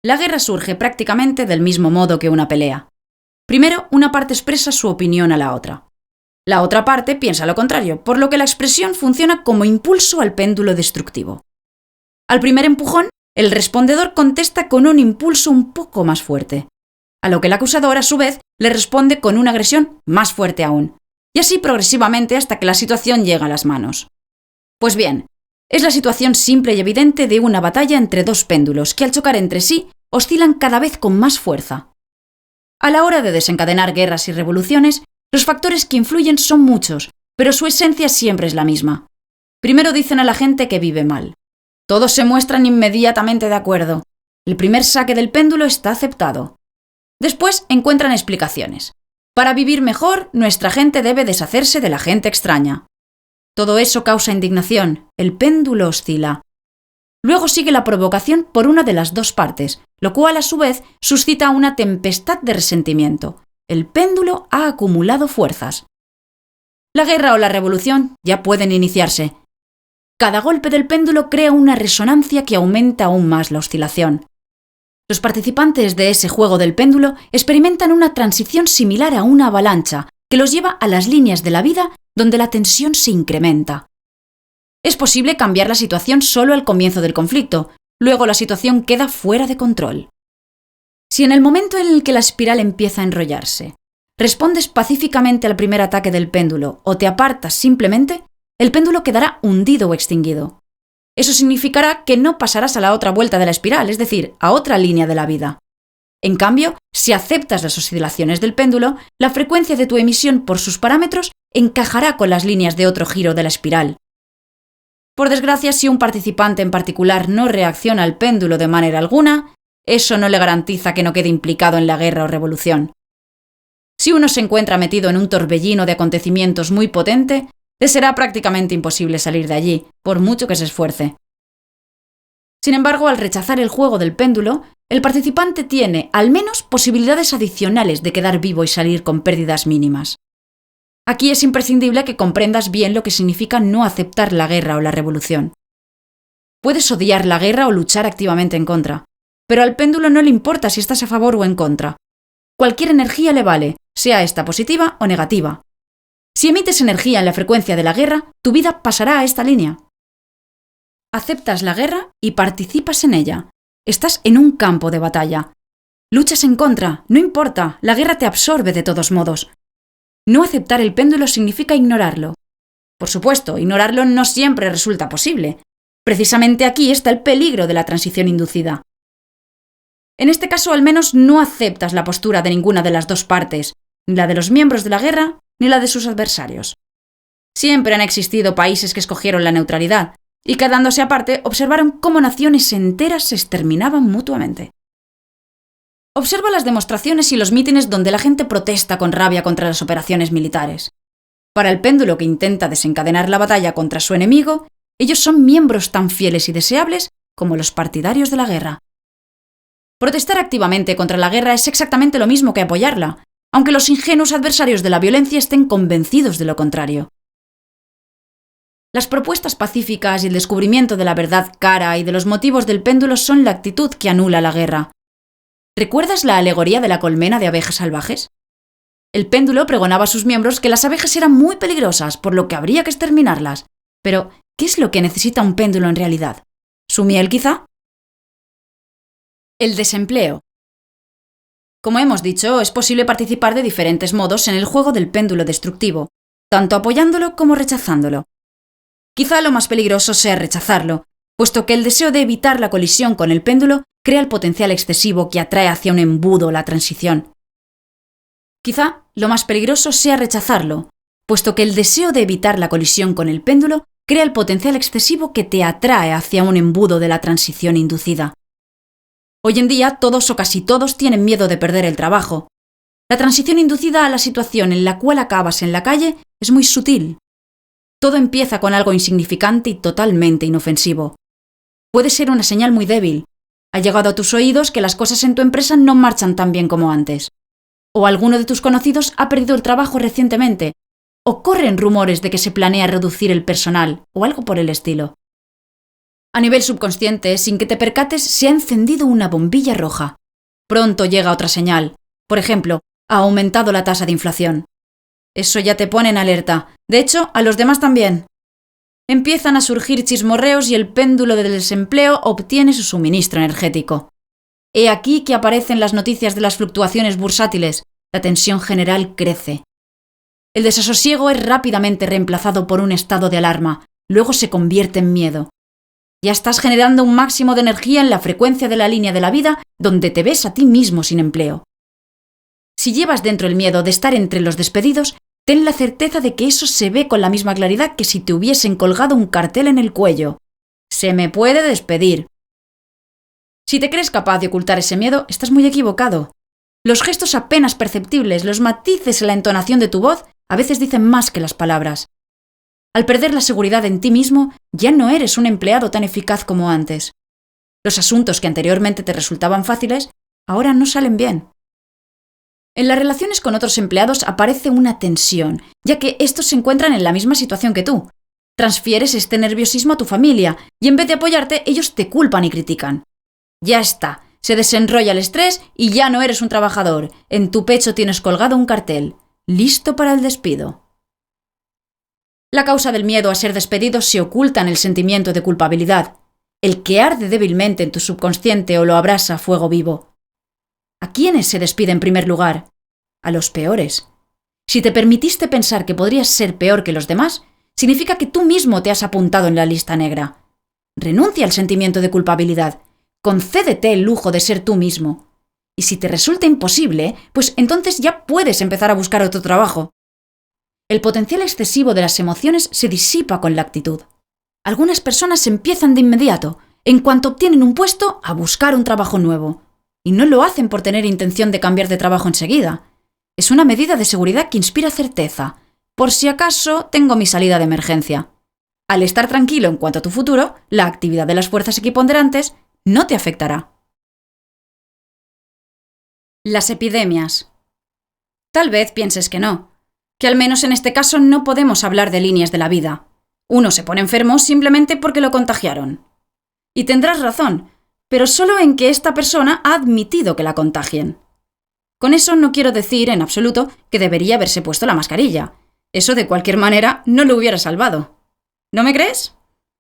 La guerra surge prácticamente del mismo modo que una pelea. Primero, una parte expresa su opinión a la otra. La otra parte piensa lo contrario, por lo que la expresión funciona como impulso al péndulo destructivo. Al primer empujón, el respondedor contesta con un impulso un poco más fuerte, a lo que el acusador, a su vez, le responde con una agresión más fuerte aún, y así progresivamente hasta que la situación llega a las manos. Pues bien, Es la situación simple y evidente de una batalla entre dos péndulos que al chocar entre sí oscilan cada vez con más fuerza. A la hora de desencadenar guerras y revoluciones, los factores que influyen son muchos, pero su esencia siempre es la misma. Primero dicen a la gente que vive mal. Todos se muestran inmediatamente de acuerdo. El primer saque del péndulo está aceptado. Después encuentran explicaciones. Para vivir mejor, nuestra gente debe deshacerse de la gente extraña. Todo eso causa indignación. El péndulo oscila. Luego sigue la provocación por una de las dos partes, lo cual a su vez suscita una tempestad de resentimiento. El péndulo ha acumulado fuerzas. La guerra o la revolución ya pueden iniciarse. Cada golpe del péndulo crea una resonancia que aumenta aún más la oscilación. Los participantes de ese juego del péndulo experimentan una transición similar a una avalancha que los lleva a las líneas de la vida donde la tensión se incrementa. Es posible cambiar la situación solo al comienzo del conflicto, luego la situación queda fuera de control. Si en el momento en el que la espiral empieza a enrollarse, respondes pacíficamente al primer ataque del péndulo o te apartas simplemente, el péndulo quedará hundido o extinguido. Eso significará que no pasarás a la otra vuelta de la espiral, es decir, a otra línea de la vida. En cambio, si aceptas las oscilaciones del péndulo, la frecuencia de tu emisión por sus parámetros encajará con las líneas de otro giro de la espiral. Por desgracia, si un participante en particular no reacciona al péndulo de manera alguna, eso no le garantiza que no quede implicado en la guerra o revolución. Si uno se encuentra metido en un torbellino de acontecimientos muy potente, le será prácticamente imposible salir de allí, por mucho que se esfuerce. Sin embargo, al rechazar el juego del péndulo, el participante tiene, al menos, posibilidades adicionales de quedar vivo y salir con pérdidas mínimas. Aquí es imprescindible que comprendas bien lo que significa no aceptar la guerra o la revolución. Puedes odiar la guerra o luchar activamente en contra, pero al péndulo no le importa si estás a favor o en contra. Cualquier energía le vale, sea esta positiva o negativa. Si emites energía en la frecuencia de la guerra, tu vida pasará a esta línea. Aceptas la guerra y participas en ella. Estás en un campo de batalla. Luchas en contra, no importa, la guerra te absorbe de todos modos. No aceptar el péndulo significa ignorarlo. Por supuesto, ignorarlo no siempre resulta posible. Precisamente aquí está el peligro de la transición inducida. En este caso, al menos no aceptas la postura de ninguna de las dos partes, ni la de los miembros de la guerra, ni la de sus adversarios. Siempre han existido países que escogieron la neutralidad, y quedándose aparte, observaron cómo naciones enteras se exterminaban mutuamente. Observa las demostraciones y los mítines donde la gente protesta con rabia contra las operaciones militares. Para el péndulo que intenta desencadenar la batalla contra su enemigo, ellos son miembros tan fieles y deseables como los partidarios de la guerra. Protestar activamente contra la guerra es exactamente lo mismo que apoyarla, aunque los ingenuos adversarios de la violencia estén convencidos de lo contrario. Las propuestas pacíficas y el descubrimiento de la verdad cara y de los motivos del péndulo son la actitud que anula la guerra. ¿Recuerdas la alegoría de la colmena de abejas salvajes? El péndulo pregonaba a sus miembros que las abejas eran muy peligrosas, por lo que habría que exterminarlas. Pero, ¿qué es lo que necesita un péndulo en realidad? ¿Su miel, quizá? El desempleo. Como hemos dicho, es posible participar de diferentes modos en el juego del péndulo destructivo, tanto apoyándolo como rechazándolo. Quizá lo más peligroso sea rechazarlo, puesto que el deseo de evitar la colisión con el péndulo crea el potencial excesivo que atrae hacia un embudo la transición. Quizá lo más peligroso sea rechazarlo, puesto que el deseo de evitar la colisión con el péndulo crea el potencial excesivo que te atrae hacia un embudo de la transición inducida. Hoy en día todos o casi todos tienen miedo de perder el trabajo. La transición inducida a la situación en la cual acabas en la calle es muy sutil. Todo empieza con algo insignificante y totalmente inofensivo. Puede ser una señal muy débil. Ha llegado a tus oídos que las cosas en tu empresa no marchan tan bien como antes. O alguno de tus conocidos ha perdido el trabajo recientemente. O corren rumores de que se planea reducir el personal, o algo por el estilo. A nivel subconsciente, sin que te percates, se ha encendido una bombilla roja. Pronto llega otra señal. Por ejemplo, ha aumentado la tasa de inflación. Eso ya te pone en alerta. De hecho, a los demás también. Empiezan a surgir chismorreos y el péndulo del desempleo obtiene su suministro energético. He aquí que aparecen las noticias de las fluctuaciones bursátiles. La tensión general crece. El desasosiego es rápidamente reemplazado por un estado de alarma. Luego se convierte en miedo. Ya estás generando un máximo de energía en la frecuencia de la línea de la vida donde te ves a ti mismo sin empleo. Si llevas dentro el miedo de estar entre los despedidos, ten la certeza de que eso se ve con la misma claridad que si te hubiesen colgado un cartel en el cuello. Se me puede despedir. Si te crees capaz de ocultar ese miedo, estás muy equivocado. Los gestos apenas perceptibles, los matices en la entonación de tu voz, a veces dicen más que las palabras. Al perder la seguridad en ti mismo, ya no eres un empleado tan eficaz como antes. Los asuntos que anteriormente te resultaban fáciles, ahora no salen bien. En las relaciones con otros empleados aparece una tensión, ya que estos se encuentran en la misma situación que tú. Transfieres este nerviosismo a tu familia, y en vez de apoyarte, ellos te culpan y critican. Ya está, se desenrolla el estrés y ya no eres un trabajador. En tu pecho tienes colgado un cartel, listo para el despido. La causa del miedo a ser despedido se oculta en el sentimiento de culpabilidad, el que arde débilmente en tu subconsciente o lo abrasa a fuego vivo. ¿A quiénes se despide en primer lugar? A los peores. Si te permitiste pensar que podrías ser peor que los demás, significa que tú mismo te has apuntado en la lista negra. Renuncia al sentimiento de culpabilidad. Concédete el lujo de ser tú mismo. Y si te resulta imposible, pues entonces ya puedes empezar a buscar otro trabajo. El potencial excesivo de las emociones se disipa con la actitud. Algunas personas empiezan de inmediato, en cuanto obtienen un puesto, a buscar un trabajo nuevo. Y no lo hacen por tener intención de cambiar de trabajo enseguida. Es una medida de seguridad que inspira certeza. Por si acaso, tengo mi salida de emergencia. Al estar tranquilo en cuanto a tu futuro, la actividad de las fuerzas equiponderantes no te afectará. Las epidemias. Tal vez pienses que no, que al menos en este caso no podemos hablar de líneas de la vida. Uno se pone enfermo simplemente porque lo contagiaron. Y tendrás razón, pero solo en que esta persona ha admitido que la contagien. Con eso no quiero decir, en absoluto, que debería haberse puesto la mascarilla. Eso, de cualquier manera, no lo hubiera salvado. ¿No me crees?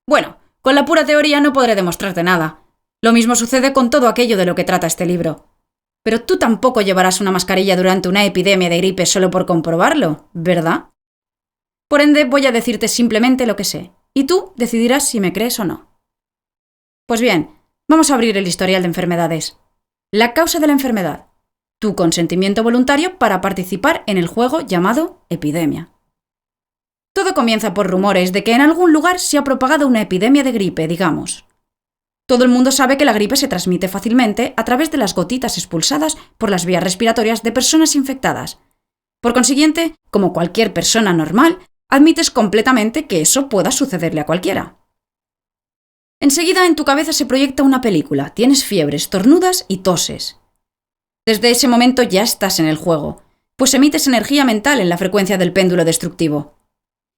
Bueno, con la pura teoría no podré demostrarte nada. Lo mismo sucede con todo aquello de lo que trata este libro. Pero tú tampoco llevarás una mascarilla durante una epidemia de gripe solo por comprobarlo, ¿verdad? Por ende, voy a decirte simplemente lo que sé, y tú decidirás si me crees o no. Pues bien, vamos a abrir el historial de enfermedades. La causa de la enfermedad. Tu consentimiento voluntario para participar en el juego llamado epidemia. Todo comienza por rumores de que en algún lugar se ha propagado una epidemia de gripe, digamos. Todo el mundo sabe que la gripe se transmite fácilmente a través de las gotitas expulsadas por las vías respiratorias de personas infectadas. Por consiguiente, como cualquier persona normal, admites completamente que eso pueda sucederle a cualquiera. Enseguida en tu cabeza se proyecta una película, tienes fiebre, estornudas y toses. Desde ese momento ya estás en el juego, pues emites energía mental en la frecuencia del péndulo destructivo.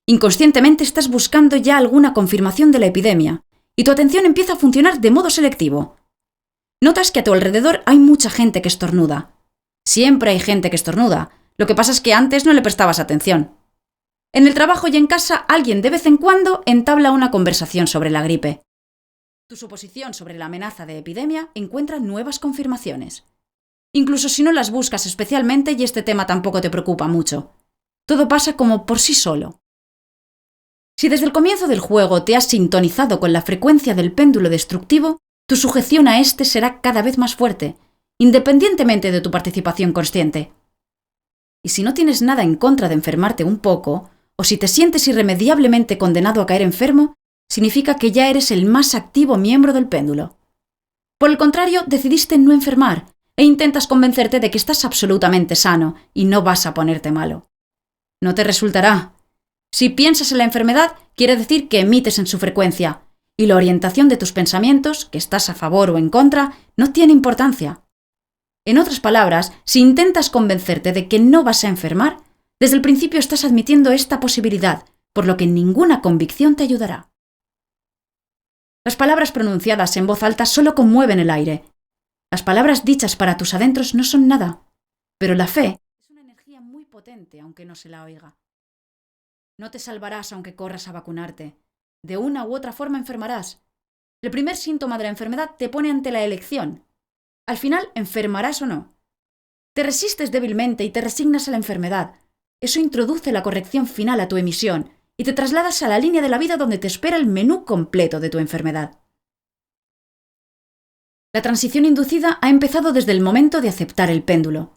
Inconscientemente estás buscando ya alguna confirmación de la epidemia, y tu atención empieza a funcionar de modo selectivo. Notas que a tu alrededor hay mucha gente que estornuda. Siempre hay gente que estornuda, lo que pasa es que antes no le prestabas atención. En el trabajo y en casa alguien de vez en cuando entabla una conversación sobre la gripe. Tu suposición sobre la amenaza de epidemia encuentra nuevas confirmaciones. Incluso si no las buscas especialmente y este tema tampoco te preocupa mucho. Todo pasa como por sí solo. Si desde el comienzo del juego te has sintonizado con la frecuencia del péndulo destructivo, tu sujeción a este será cada vez más fuerte, independientemente de tu participación consciente. Y si no tienes nada en contra de enfermarte un poco, o si te sientes irremediablemente condenado a caer enfermo, significa que ya eres el más activo miembro del péndulo. Por el contrario, decidiste no enfermar e intentas convencerte de que estás absolutamente sano y no vas a ponerte malo. No te resultará. Si piensas en la enfermedad, quiere decir que emites en su frecuencia, y la orientación de tus pensamientos, que estás a favor o en contra, no tiene importancia. En otras palabras, si intentas convencerte de que no vas a enfermar, desde el principio estás admitiendo esta posibilidad, por lo que ninguna convicción te ayudará. Las palabras pronunciadas en voz alta solo conmueven el aire. Las palabras dichas para tus adentros no son nada, pero la fe es una energía muy potente aunque no se la oiga. No te salvarás aunque corras a vacunarte. De una u otra forma enfermarás. El primer síntoma de la enfermedad te pone ante la elección. Al final, enfermarás o no. Te resistes débilmente y te resignas a la enfermedad. Eso introduce la corrección final a tu emisión y te trasladas a la línea de la vida donde te espera el menú completo de tu enfermedad. La transición inducida ha empezado desde el momento de aceptar el péndulo.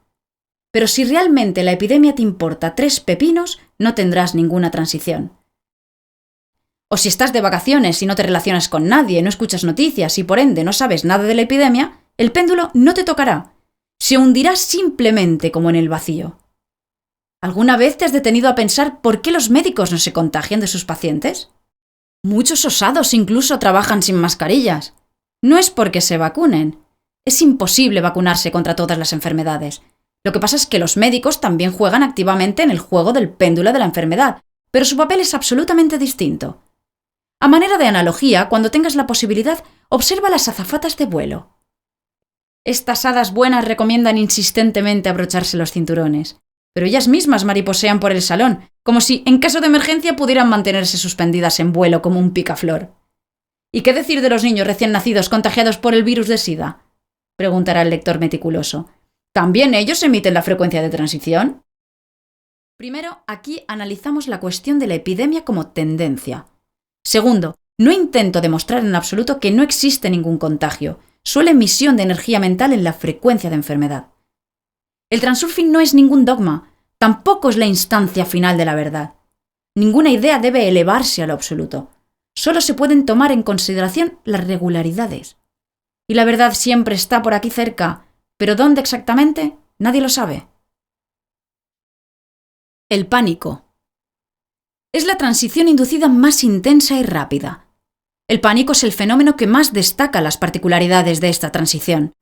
Pero si realmente la epidemia te importa 3 pepinos, no tendrás ninguna transición. O si estás de vacaciones y no te relacionas con nadie, no escuchas noticias y por ende no sabes nada de la epidemia, el péndulo no te tocará. Se hundirá simplemente como en el vacío. ¿Alguna vez te has detenido a pensar por qué los médicos no se contagian de sus pacientes? Muchos osados incluso trabajan sin mascarillas. No es porque se vacunen. Es imposible vacunarse contra todas las enfermedades. Lo que pasa es que los médicos también juegan activamente en el juego del péndulo de la enfermedad, pero su papel es absolutamente distinto. A manera de analogía, cuando tengas la posibilidad, observa las azafatas de vuelo. Estas hadas buenas recomiendan insistentemente abrocharse los cinturones, pero ellas mismas mariposean por el salón, como si, en caso de emergencia, pudieran mantenerse suspendidas en vuelo como un picaflor. ¿Y qué decir de los niños recién nacidos contagiados por el virus de SIDA?, preguntará el lector meticuloso. ¿También ellos emiten la frecuencia de transición? Primero, aquí analizamos la cuestión de la epidemia como tendencia. Segundo, no intento demostrar en absoluto que no existe ningún contagio, solo emisión de energía mental en la frecuencia de enfermedad. El transurfing no es ningún dogma, tampoco es la instancia final de la verdad. Ninguna idea debe elevarse a lo absoluto. Solo se pueden tomar en consideración las regularidades. Y la verdad siempre está por aquí cerca, pero ¿dónde exactamente? Nadie lo sabe. El pánico. Es la transición inducida más intensa y rápida. El pánico es el fenómeno que más destaca las particularidades de esta transición.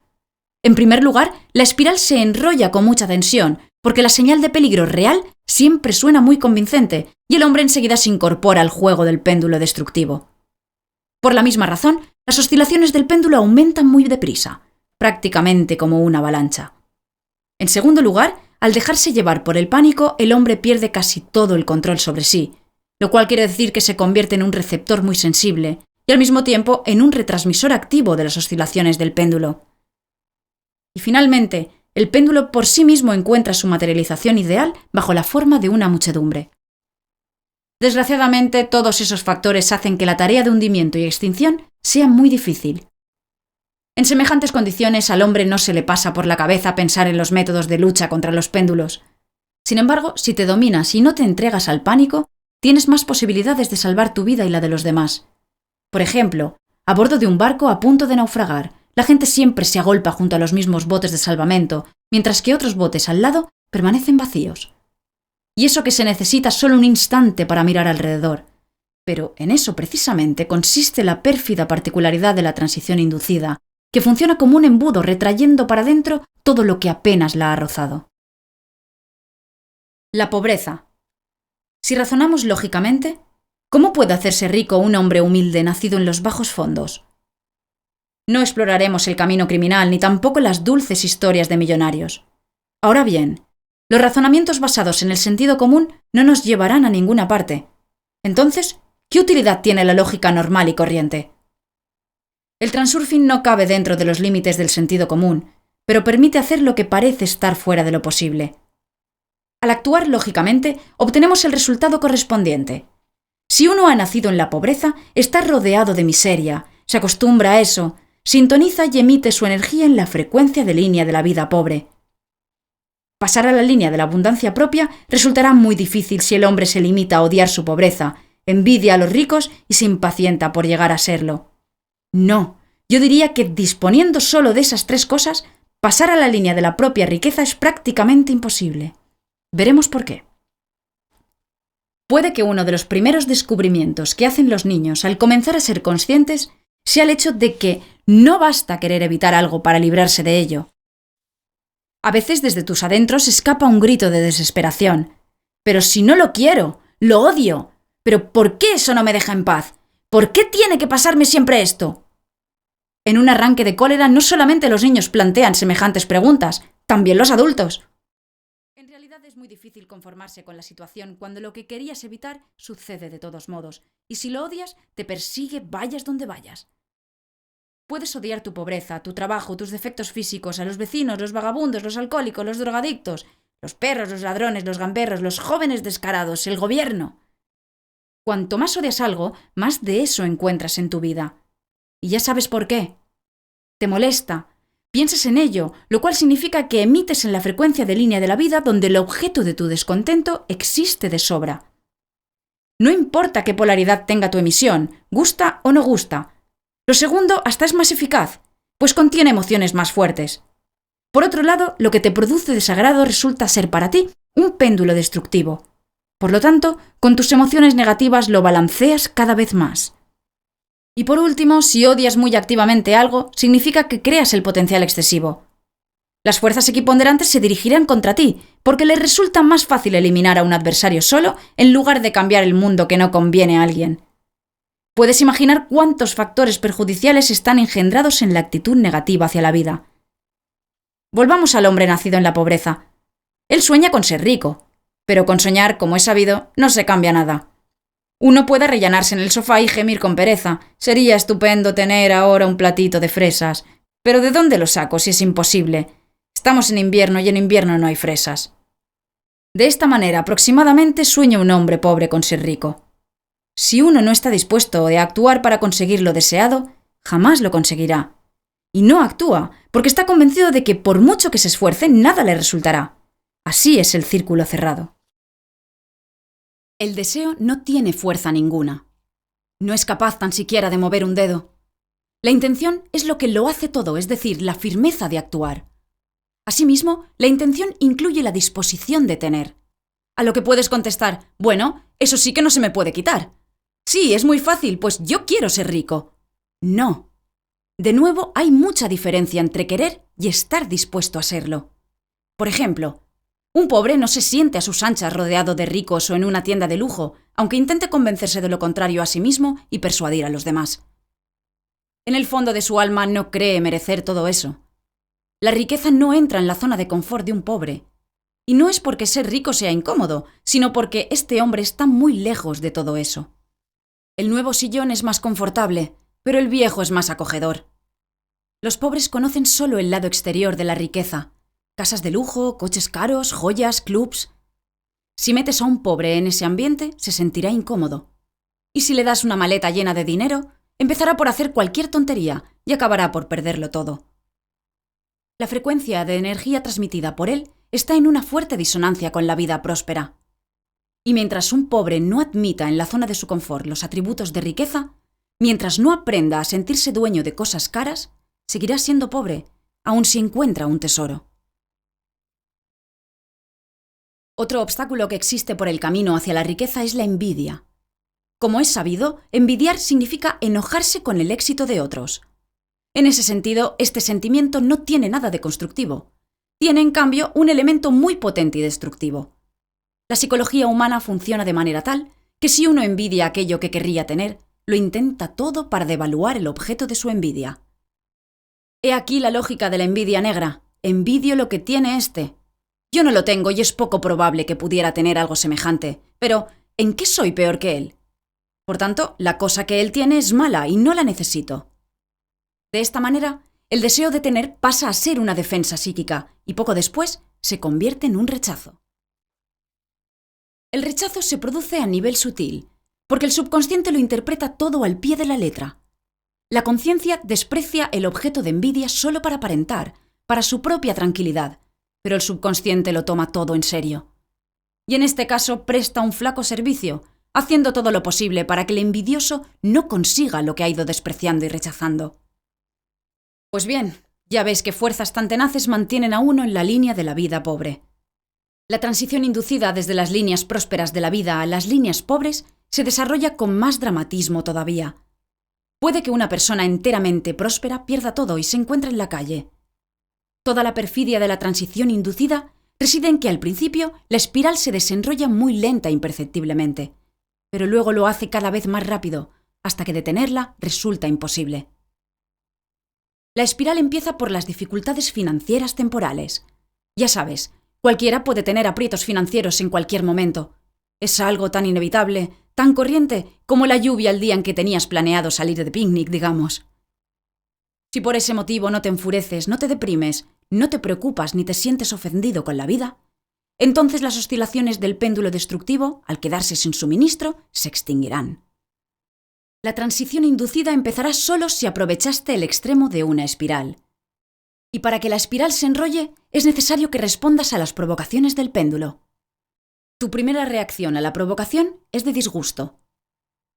En primer lugar, la espiral se enrolla con mucha tensión, porque la señal de peligro real siempre suena muy convincente y el hombre enseguida se incorpora al juego del péndulo destructivo. Por la misma razón, las oscilaciones del péndulo aumentan muy deprisa, prácticamente como una avalancha. En segundo lugar, al dejarse llevar por el pánico, el hombre pierde casi todo el control sobre sí, lo cual quiere decir que se convierte en un receptor muy sensible y al mismo tiempo en un retransmisor activo de las oscilaciones del péndulo. Y finalmente, el péndulo por sí mismo encuentra su materialización ideal bajo la forma de una muchedumbre. Desgraciadamente, todos esos factores hacen que la tarea de hundimiento y extinción sea muy difícil. En semejantes condiciones, al hombre no se le pasa por la cabeza pensar en los métodos de lucha contra los péndulos. Sin embargo, si te dominas y no te entregas al pánico, tienes más posibilidades de salvar tu vida y la de los demás. Por ejemplo, a bordo de un barco a punto de naufragar, la gente siempre se agolpa junto a los mismos botes de salvamento, mientras que otros botes al lado permanecen vacíos. Y eso que se necesita solo un instante para mirar alrededor. Pero en eso precisamente consiste la pérfida particularidad de la transición inducida, que funciona como un embudo retrayendo para dentro todo lo que apenas la ha rozado. La pobreza. Si razonamos lógicamente, ¿cómo puede hacerse rico un hombre humilde nacido en los bajos fondos? No exploraremos el camino criminal ni tampoco las dulces historias de millonarios. Ahora bien, los razonamientos basados en el sentido común no nos llevarán a ninguna parte. Entonces, ¿qué utilidad tiene la lógica normal y corriente? El transurfing no cabe dentro de los límites del sentido común, pero permite hacer lo que parece estar fuera de lo posible. Al actuar lógicamente, obtenemos el resultado correspondiente. Si uno ha nacido en la pobreza, está rodeado de miseria, se acostumbra a eso, sintoniza y emite su energía en la frecuencia de línea de la vida pobre. Pasar a la línea de la abundancia propia resultará muy difícil si el hombre se limita a odiar su pobreza, envidia a los ricos y se impacienta por llegar a serlo. No, yo diría que disponiendo solo de esas 3 cosas, pasar a la línea de la propia riqueza es prácticamente imposible. Veremos por qué. Puede que uno de los primeros descubrimientos que hacen los niños al comenzar a ser conscientes sea el hecho de que no basta querer evitar algo para librarse de ello. A veces desde tus adentros escapa un grito de desesperación. Pero si no lo quiero, lo odio. ¿Pero por qué eso no me deja en paz? ¿Por qué tiene que pasarme siempre esto? En un arranque de cólera no solamente los niños plantean semejantes preguntas, también los adultos. En realidad es muy difícil conformarse con la situación cuando lo que querías evitar sucede de todos modos, y si lo odias, te persigue vayas donde vayas. Puedes odiar tu pobreza, tu trabajo, tus defectos físicos, a los vecinos, los vagabundos, los alcohólicos, los drogadictos, los perros, los ladrones, los gamberros, los jóvenes descarados, el gobierno. Cuanto más odias algo, más de eso encuentras en tu vida. Y ya sabes por qué. te molesta. Piensas en ello, lo cual significa que emites en la frecuencia de línea de la vida donde el objeto de tu descontento existe de sobra. No importa qué polaridad tenga tu emisión, gusta o no gusta. Lo segundo hasta es más eficaz, pues contiene emociones más fuertes. Por otro lado, lo que te produce desagrado resulta ser para ti un péndulo destructivo. Por lo tanto, con tus emociones negativas lo balanceas cada vez más. Y por último, si odias muy activamente algo, significa que creas el potencial excesivo. Las fuerzas equiponderantes se dirigirán contra ti, porque les resulta más fácil eliminar a un adversario solo en lugar de cambiar el mundo que no conviene a alguien. Puedes imaginar cuántos factores perjudiciales están engendrados en la actitud negativa hacia la vida. Volvamos al hombre nacido en la pobreza. Él sueña con ser rico, pero con soñar, como es sabido, no se cambia nada. Uno puede rellenarse en el sofá y gemir con pereza. Sería estupendo tener ahora un platito de fresas. Pero ¿de dónde lo saco si es imposible? Estamos en invierno y en invierno no hay fresas. De esta manera aproximadamente sueña un hombre pobre con ser rico. Si uno no está dispuesto a actuar para conseguir lo deseado, jamás lo conseguirá. Y no actúa porque está convencido de que por mucho que se esfuerce, nada le resultará. Así es el círculo cerrado. El deseo no tiene fuerza ninguna. No es capaz tan siquiera de mover un dedo. La intención es lo que lo hace todo, es decir, la firmeza de actuar. Asimismo, la intención incluye la disposición de tener. A lo que puedes contestar, bueno, eso sí que no se me puede quitar. Sí, es muy fácil, pues yo quiero ser rico. No. De nuevo, hay mucha diferencia entre querer y estar dispuesto a serlo. Por ejemplo, un pobre no se siente a sus anchas rodeado de ricos o en una tienda de lujo, aunque intente convencerse de lo contrario a sí mismo y persuadir a los demás. En el fondo de su alma no cree merecer todo eso. La riqueza no entra en la zona de confort de un pobre. Y no es porque ser rico sea incómodo, sino porque este hombre está muy lejos de todo eso. El nuevo sillón es más confortable, pero el viejo es más acogedor. Los pobres conocen solo el lado exterior de la riqueza. Casas de lujo, coches caros, joyas, clubs. Si metes a un pobre en ese ambiente, se sentirá incómodo. Y si le das una maleta llena de dinero, empezará por hacer cualquier tontería y acabará por perderlo todo. La frecuencia de energía transmitida por él está en una fuerte disonancia con la vida próspera. Y mientras un pobre no admita en la zona de su confort los atributos de riqueza, mientras no aprenda a sentirse dueño de cosas caras, seguirá siendo pobre, aun si encuentra un tesoro. Otro obstáculo que existe por el camino hacia la riqueza es la envidia. Como es sabido, envidiar significa enojarse con el éxito de otros. En ese sentido, este sentimiento no tiene nada de constructivo. Tiene, en cambio, un elemento muy potente y destructivo. La psicología humana funciona de manera tal que si uno envidia aquello que querría tener, lo intenta todo para devaluar el objeto de su envidia. He aquí la lógica de la envidia negra. Envidio lo que tiene este. Yo no lo tengo y es poco probable que pudiera tener algo semejante, pero ¿en qué soy peor que él? Por tanto, la cosa que él tiene es mala y no la necesito. De esta manera, el deseo de tener pasa a ser una defensa psíquica y poco después se convierte en un rechazo. El rechazo se produce a nivel sutil, porque el subconsciente lo interpreta todo al pie de la letra. La conciencia desprecia el objeto de envidia solo para aparentar, para su propia tranquilidad, pero el subconsciente lo toma todo en serio. Y en este caso presta un flaco servicio, haciendo todo lo posible para que el envidioso no consiga lo que ha ido despreciando y rechazando. Pues bien, ya veis que fuerzas tan tenaces mantienen a uno en la línea de la vida pobre. La transición inducida desde las líneas prósperas de la vida a las líneas pobres se desarrolla con más dramatismo todavía. Puede que una persona enteramente próspera pierda todo y se encuentre en la calle. Toda la perfidia de la transición inducida reside en que al principio la espiral se desenrolla muy lenta e imperceptiblemente, pero luego lo hace cada vez más rápido, hasta que detenerla resulta imposible. La espiral empieza por las dificultades financieras temporales. Ya sabes, cualquiera puede tener aprietos financieros en cualquier momento. Es algo tan inevitable, tan corriente, como la lluvia el día en que tenías planeado salir de picnic, digamos. Si por ese motivo no te enfureces, no te deprimes, no te preocupas ni te sientes ofendido con la vida, entonces las oscilaciones del péndulo destructivo, al quedarse sin suministro, se extinguirán. La transición inducida empezará solo si aprovechaste el extremo de una espiral. Y para que la espiral se enrolle, es necesario que respondas a las provocaciones del péndulo. Tu primera reacción a la provocación es de disgusto.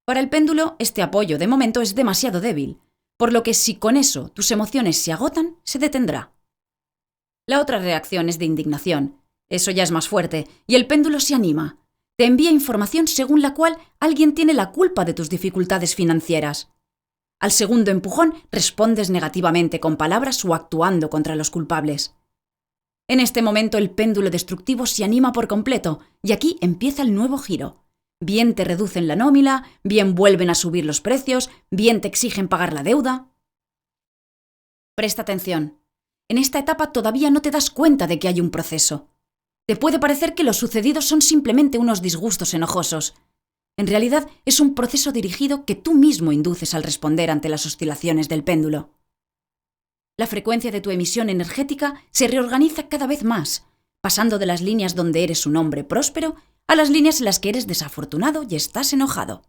Para el péndulo, este apoyo de momento es demasiado débil, por lo que si con eso tus emociones se agotan, se detendrá. La otra reacción es de indignación. Eso ya es más fuerte, y el péndulo se anima. Te envía información según la cual alguien tiene la culpa de tus dificultades financieras. Al segundo empujón respondes negativamente con palabras o actuando contra los culpables. En este momento el péndulo destructivo se anima por completo y aquí empieza el nuevo giro. Bien te reducen la nómina, bien vuelven a subir los precios, bien te exigen pagar la deuda. Presta atención. En esta etapa todavía no te das cuenta de que hay un proceso. Te puede parecer que los sucedidos son simplemente unos disgustos enojosos. En realidad es un proceso dirigido que tú mismo induces al responder ante las oscilaciones del péndulo. La frecuencia de tu emisión energética se reorganiza cada vez más, pasando de las líneas donde eres un hombre próspero a las líneas en las que eres desafortunado y estás enojado.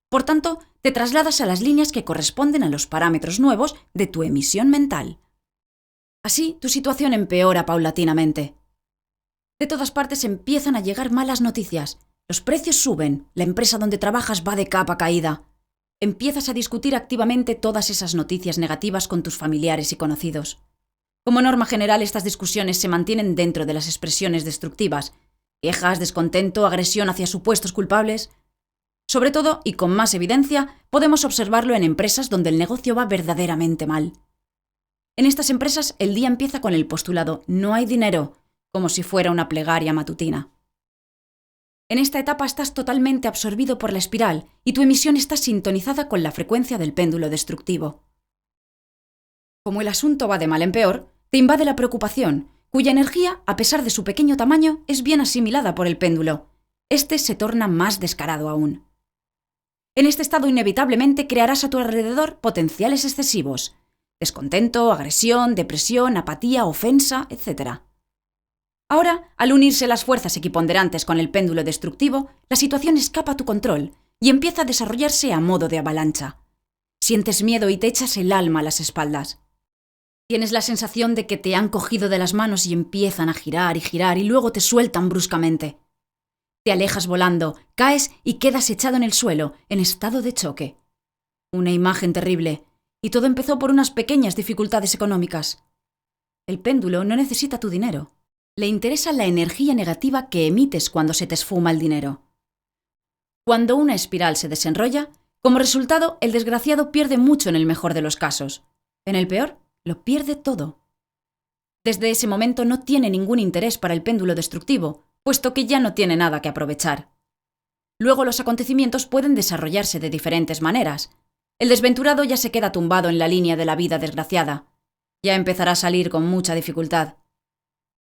Por tanto, te trasladas a las líneas que corresponden a los parámetros nuevos de tu emisión mental. Así, tu situación empeora paulatinamente. De todas partes empiezan a llegar malas noticias. Los precios suben, la empresa donde trabajas va de capa caída. Empiezas a discutir activamente todas esas noticias negativas con tus familiares y conocidos. Como norma general, estas discusiones se mantienen dentro de las expresiones destructivas: quejas, descontento, agresión hacia supuestos culpables. Sobre todo, y con más evidencia, podemos observarlo en empresas donde el negocio va verdaderamente mal. En estas empresas, el día empieza con el postulado «no hay dinero», como si fuera una plegaria matutina. En esta etapa estás totalmente absorbido por la espiral y tu emisión está sintonizada con la frecuencia del péndulo destructivo. Como el asunto va de mal en peor, te invade la preocupación, cuya energía, a pesar de su pequeño tamaño, es bien asimilada por el péndulo. Este se torna más descarado aún. En este estado inevitablemente crearás a tu alrededor potenciales excesivos: descontento, agresión, depresión, apatía, ofensa, etc. Ahora, al unirse las fuerzas equiponderantes con el péndulo destructivo, la situación escapa a tu control y empieza a desarrollarse a modo de avalancha. Sientes miedo y te echas el alma a las espaldas. Tienes la sensación de que te han cogido de las manos y empiezan a girar y luego te sueltan bruscamente. Te alejas volando, caes y quedas echado en el suelo, en estado de choque. Una imagen terrible, y todo empezó por unas pequeñas dificultades económicas. El péndulo no necesita tu dinero. Le interesa la energía negativa que emites cuando se te esfuma el dinero. Cuando una espiral se desenrolla, como resultado, el desgraciado pierde mucho en el mejor de los casos. En el peor, lo pierde todo. Desde ese momento no tiene ningún interés para el péndulo destructivo, puesto que ya no tiene nada que aprovechar. Luego los acontecimientos pueden desarrollarse de diferentes maneras. El desventurado ya se queda tumbado en la línea de la vida desgraciada. Ya empezará a salir con mucha dificultad.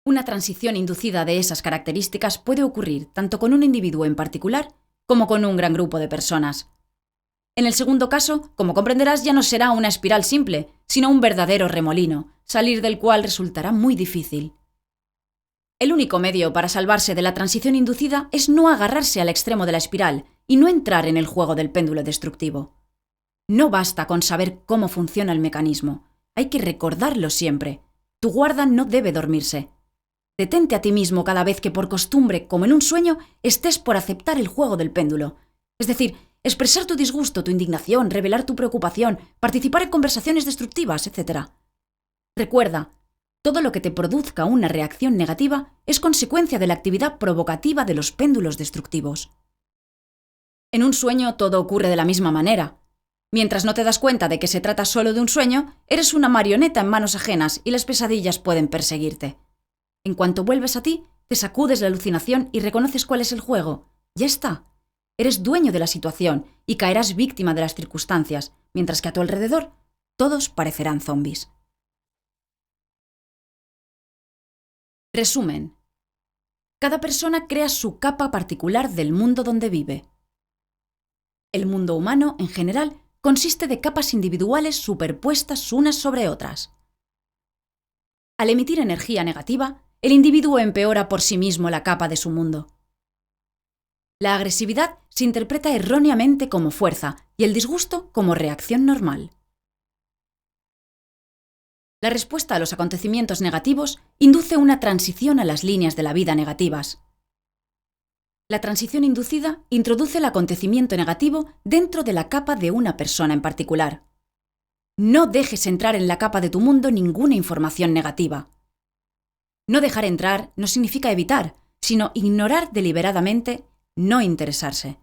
Una transición inducida de esas características puede ocurrir tanto con un individuo en particular como con un gran grupo de personas. En el segundo caso, como comprenderás, ya no será una espiral simple, sino un verdadero remolino, salir del cual resultará muy difícil. El único medio para salvarse de la transición inducida es no agarrarse al extremo de la espiral y no entrar en el juego del péndulo destructivo. No basta con saber cómo funciona el mecanismo, hay que recordarlo siempre. Tu guarda no debe dormirse. Detente a ti mismo cada vez que por costumbre, como en un sueño, estés por aceptar el juego del péndulo. Es decir, expresar tu disgusto, tu indignación, revelar tu preocupación, participar en conversaciones destructivas, etc. Recuerda, todo lo que te produzca una reacción negativa es consecuencia de la actividad provocativa de los péndulos destructivos. En un sueño todo ocurre de la misma manera. Mientras no te das cuenta de que se trata solo de un sueño, eres una marioneta en manos ajenas y las pesadillas pueden perseguirte. En cuanto vuelves a ti, te sacudes la alucinación y reconoces cuál es el juego. Ya está. Eres dueño de la situación y caerás víctima de las circunstancias, mientras que a tu alrededor todos parecerán zombis. Resumen. Cada persona crea su capa particular del mundo donde vive. El mundo humano, en general, consiste de capas individuales superpuestas unas sobre otras. Al emitir energía negativa, el individuo empeora por sí mismo la capa de su mundo. La agresividad se interpreta erróneamente como fuerza y el disgusto como reacción normal. La respuesta a los acontecimientos negativos induce una transición a las líneas de la vida negativas. La transición inducida introduce el acontecimiento negativo dentro de la capa de una persona en particular. No dejes entrar en la capa de tu mundo ninguna información negativa. No dejar entrar no significa evitar, sino ignorar deliberadamente, no interesarse.